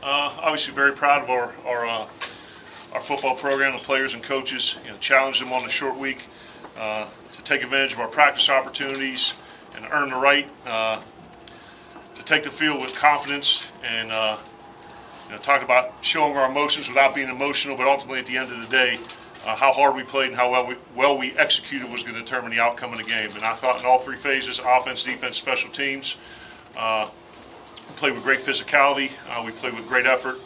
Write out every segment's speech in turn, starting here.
Obviously, very proud of our football program, the players and coaches. Challenged them on the short week to take advantage of our practice opportunities and earn the right to take the field with confidence and talked about showing our emotions without being emotional. But ultimately, at the end of the day, how hard we played and how well we executed was going to determine the outcome of the game. And I thought in all three phases, offense, defense, special teams, we played with great physicality, we played with great effort,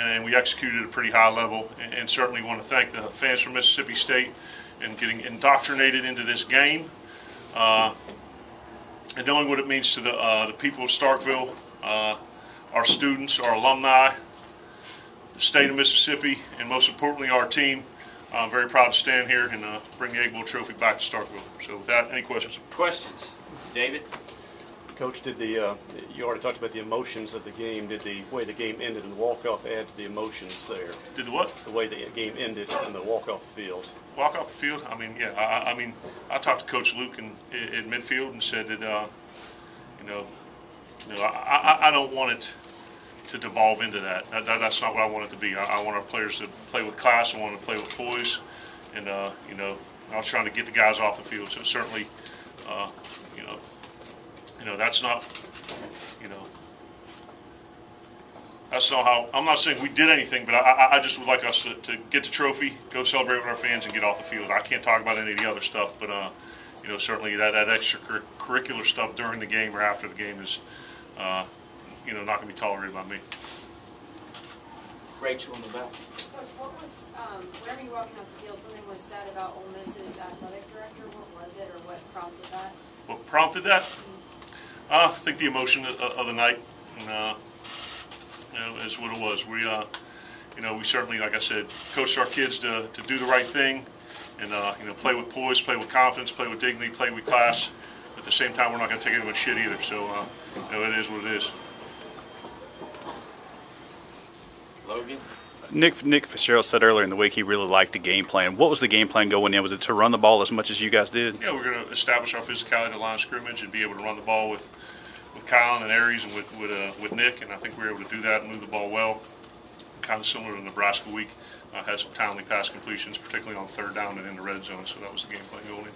and we executed at a pretty high level. And certainly want to thank the fans from Mississippi State and getting indoctrinated into this game, and knowing what it means to the people of Starkville, our students, our alumni, the state of Mississippi, and most importantly our team. I'm very proud to stand here and bring the Egg Bowl trophy back to Starkville. So with that, any questions? Questions? David? Coach, did you already talked about the emotions of the game. Did the way the game ended and the walk-off add to the emotions there? Did the what? The way the game ended and the walk off the field. Walk off the field? I mean, yeah. I talked to Coach Luke in midfield and said that, I don't want it to devolve into that. That's not what I want it to be. I want our players to play with class. I want to play with poise, and I was trying to get the guys off the field. So certainly, that's not, that's not how. I'm not saying we did anything, but I just would like us to get the trophy, go celebrate with our fans, and get off the field. I can't talk about any of the other stuff, but certainly that extracurricular stuff during the game or after the game is. Not going to be tolerated by me. Rachel on the back. Coach, what was, whenever you walking off the field, something was said about Ole Miss's athletic director. What was it, or what prompted that? What prompted that? I think the emotion of the night, and, is what it was. We certainly, like I said, coached our kids to do the right thing, and play with poise, play with confidence, play with dignity, play with class. At the same time, we're not going to take anyone's shit either. So, it is what it is. Logan? Nick Fitzgerald said earlier in the week he really liked the game plan. What was the game plan going in? Was it to run the ball as much as you guys did? Yeah, we're going to establish our physicality at the line of scrimmage and be able to run the ball with Kyle and Aries and with Nick, and I think we were able to do that and move the ball well. Kind of similar to Nebraska week. Had some timely pass completions, particularly on third down and in the red zone, so that was the game plan going in.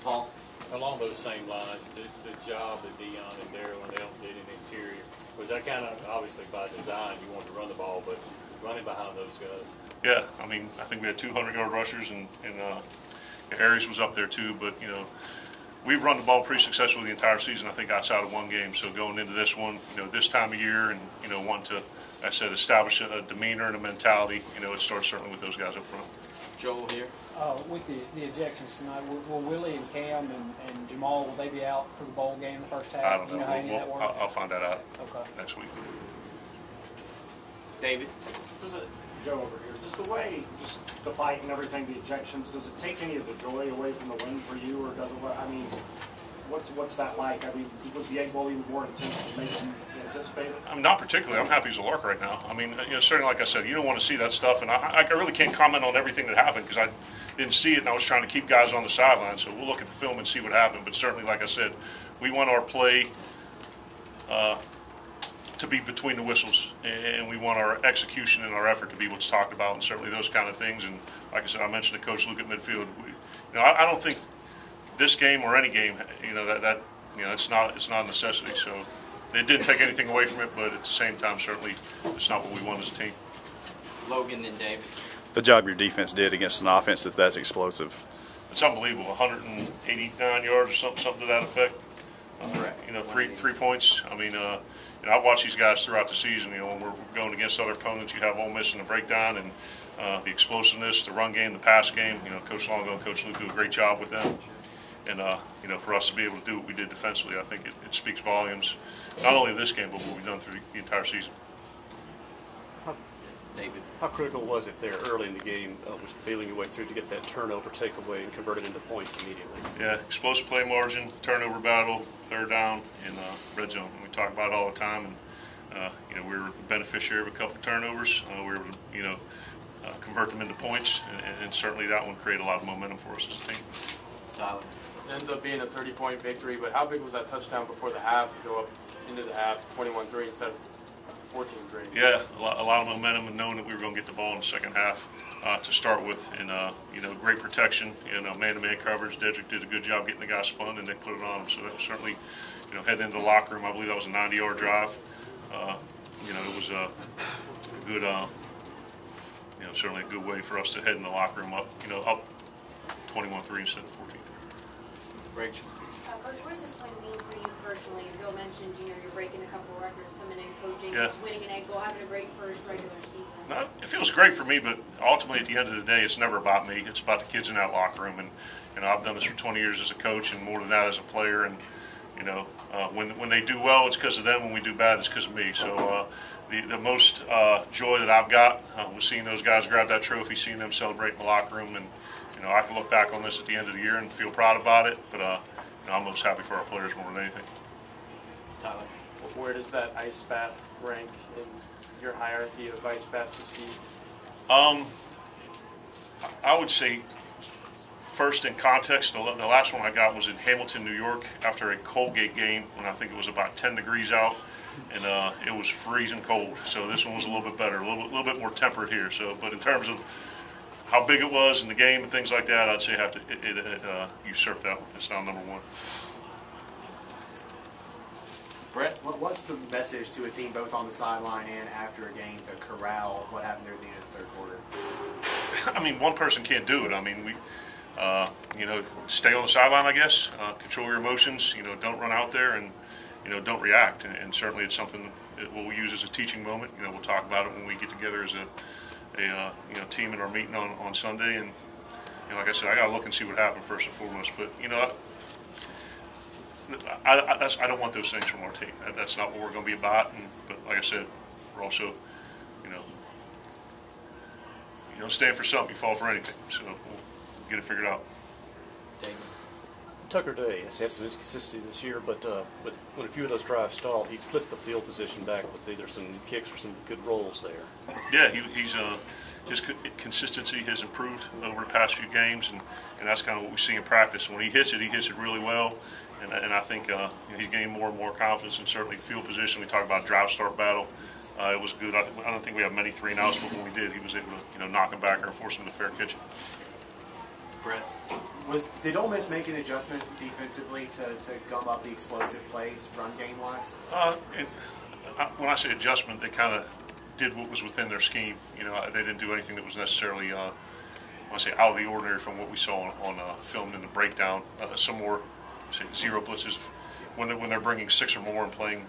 Paul? Along those same lines, the job that Dion and Darryl and them did in the interior, was that kind of obviously by design? You wanted to run the ball, but running behind those guys. Yeah, I think we had 200-yard rushers, and Aries was up there too. But we've run the ball pretty successfully the entire season. I think outside of one game. So going into this one, this time of year, and wanting to, like I said, establish a demeanor and a mentality. It starts certainly with those guys up front. Joel here. With the ejections tonight, will Willie and Cam and Jamal, will they be out for the bowl game the first half? I don't know. Do you know how any of that works? I'll find that out next week. David? Joe over here. Just the fight and everything, the ejections, does it take any of the joy away from the win for you, or does it? I mean, what's that like? I mean, was the Egg Bowl even more intense than maybe you anticipated? Not particularly. I'm happy as a lark right now. I mean, certainly, like I said, you don't want to see that stuff, and I really can't comment on everything that happened because I didn't see it, and I was trying to keep guys on the sideline. So we'll look at the film and see what happened. But certainly, like I said, we want our play to be between the whistles, and we want our execution and our effort to be what's talked about, and certainly those kind of things. And like I said, I mentioned to Coach Luke at midfield. I don't think this game or any game, it's not a necessity. So it didn't take anything away from it, but at the same time, certainly it's not what we want as a team. Logan and David. The job your defense did against an offense that's explosive. It's unbelievable. 189 yards or something to that effect. 3 points. I mean, I've watched these guys throughout the season. When we're going against other opponents, you have Ole Miss in the breakdown and the explosiveness, the run game, the pass game. Coach Longo and Coach Luke do a great job with them. And for us to be able to do what we did defensively, I think it speaks volumes. Not only of this game, but what we've done through the entire season. David. How critical was it there early in the game, was feeling your way through to get that turnover takeaway and convert it into points immediately? Yeah, explosive play margin, turnover battle, third down, and red zone. And we talk about it all the time. And we were the beneficiary of a couple of turnovers. We were able to convert them into points, and certainly that one created a lot of momentum for us as a team. Tyler. It ends up being a 30-point victory, but how big was that touchdown before the half to go up into the half 21-3 instead of 14 grade. Yeah, a lot of momentum and knowing that we were going to get the ball in the second half to start with, and great protection, man-to-man coverage. Dedrick did a good job getting the guy spun, and they put it on him. So that was certainly, heading into the locker room, I believe that was a 90-yard drive. It was a good, certainly a good way for us to head in the locker room up 21-3 instead of 14-3. Rachel. Coach, what does this win mean for you personally? Bill mentioned, you're breaking a couple records, coming in, coaching, Yeah. winning an Egg Bowl, having a great first regular season. No, it feels great for me, but ultimately at the end of the day, it's never about me. It's about the kids in that locker room. And, I've done this for 20 years as a coach and more than that as a player. And, when they do well, it's because of them. When we do bad, it's because of me. So the most joy that I've got was seeing those guys grab that trophy, seeing them celebrate in the locker room. And, I can look back on this at the end of the year and feel proud about it. But, I'm most happy for our players more than anything. Tyler. Where does that ice bath rank in your hierarchy of ice baths received? I would say first in context, the last one I got was in Hamilton, New York, after a Colgate game when I think it was about 10 degrees out, and it was freezing cold. So this one was a little bit better, a little bit more temperate here. So, but in terms of how big it was in the game and things like that, I'd say it usurped that one. It's now number one. Brett. What's the message to a team both on the sideline and after a game to corral what happened there at the end of the third quarter? I mean, one person can't do it. I mean, we, stay on the sideline, I guess. Control your emotions. Don't run out there and, don't react. And certainly it's something that we'll use as a teaching moment. We'll talk about it when we get together as a team in our meeting on Sunday. And like I said, I got to look and see what happened first and foremost. But I don't want those things from our team. That's not what we're going to be about. But like I said, we're also, you don't stand for something, you fall for anything. So we'll get it figured out. David. Tucker Day has had some inconsistencies this year, but when a few of those drives stalled, he flipped the field position back with either some kicks or some good rolls there. Yeah, his consistency has improved over the past few games, and that's kind of what we see in practice. When he hits it really well, and I think he's gaining more and more confidence, and certainly field position. We talk about drive start battle. It was good. I don't think we have many 3-and-outs, but when we did, he was able to knock him back or force him to fair catch it. Brett. Did Ole Miss make an adjustment defensively to gum up the explosive plays, run game wise? When I say adjustment, they kind of did what was within their scheme. They didn't do anything that was necessarily, I want to say, out of the ordinary from what we saw on film in the breakdown. Some more, say, zero blitzes when they're bringing 6 or more and playing,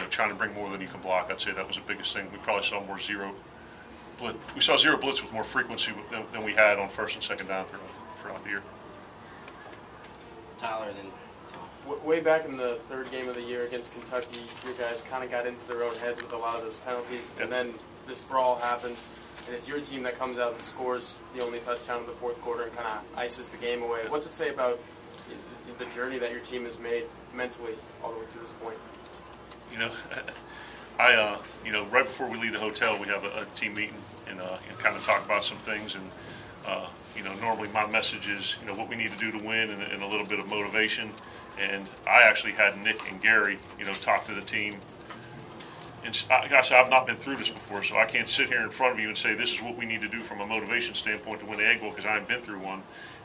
trying to bring more than you can block. I'd say that was the biggest thing. We probably saw more zero blitz. We saw zero blitz with more frequency than we had on first and second down throughout the year. Tyler, then. Way back in the third game of the year against Kentucky, you guys kind of got into their own heads with a lot of those penalties, and then this brawl happens, and it's your team that comes out and scores the only touchdown in the fourth quarter and kind of ices the game away. What's it say about the journey that your team has made mentally all the way to this point? Right before we leave the hotel, we have a team meeting and kind of talk about some things. And normally my message is what we need to do to win and a little bit of motivation. And I actually had Nick and Gary talk to the team. And like I said, I've not been through this before, so I can't sit here in front of you and say this is what we need to do from a motivation standpoint to win the Egg Bowl because I haven't been through one.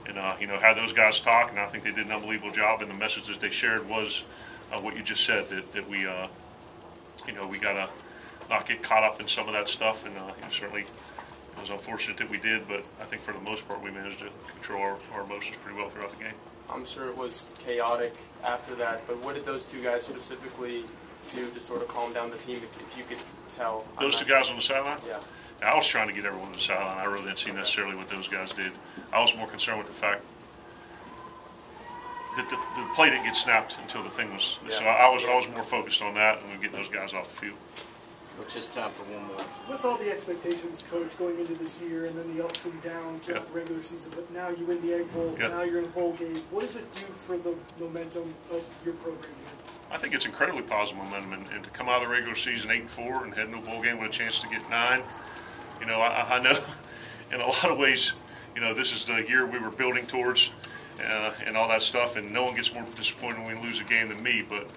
And had those guys talk, and I think they did an unbelievable job. And the message that they shared was what you just said, that we we gotta not get caught up in some of that stuff. And certainly it was unfortunate that we did, but I think for the most part we managed to control our emotions pretty well throughout the game. I'm sure it was chaotic after that, but what did those two guys specifically do to sort of calm down the team, if you could tell? Those two guys on the sideline? Yeah. I was trying to get everyone to the sideline. I really didn't see necessarily what those guys did. I was more concerned with the fact that the play didn't get snapped until the thing was. Yeah. So I was more focused on that and getting those guys off the field. Which is time for one more. With all the expectations, Coach, going into this year and then the ups and downs throughout the regular season, but now you win the Egg Bowl, now you're in a bowl game. What does it do for the momentum of your program here? I think it's incredibly positive momentum, and to come out of the regular season 8-4 and head into a bowl game with a chance to get 9. I know in a lot of ways, this is the year we were building towards and all that stuff, and no one gets more disappointed when we lose a game than me, but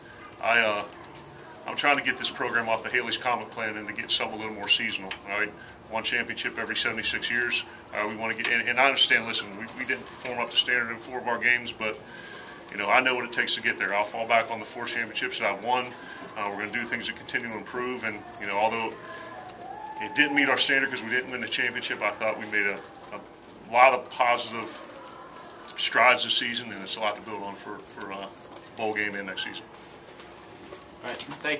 I'm trying to get this program off the Haley's Comet plan and to get something a little more seasonal. All right, one championship every 76 years. We want to get, and I understand. Listen, we didn't perform up to standard in 4 of our games, but you know, I know what it takes to get there. I'll fall back on the 4 championships that I've won. We're going to do things to continue to improve, and you know, although it didn't meet our standard because we didn't win the championship, I thought we made a lot of positive strides this season, and it's a lot to build on for bowl game and next season. All right, thank you.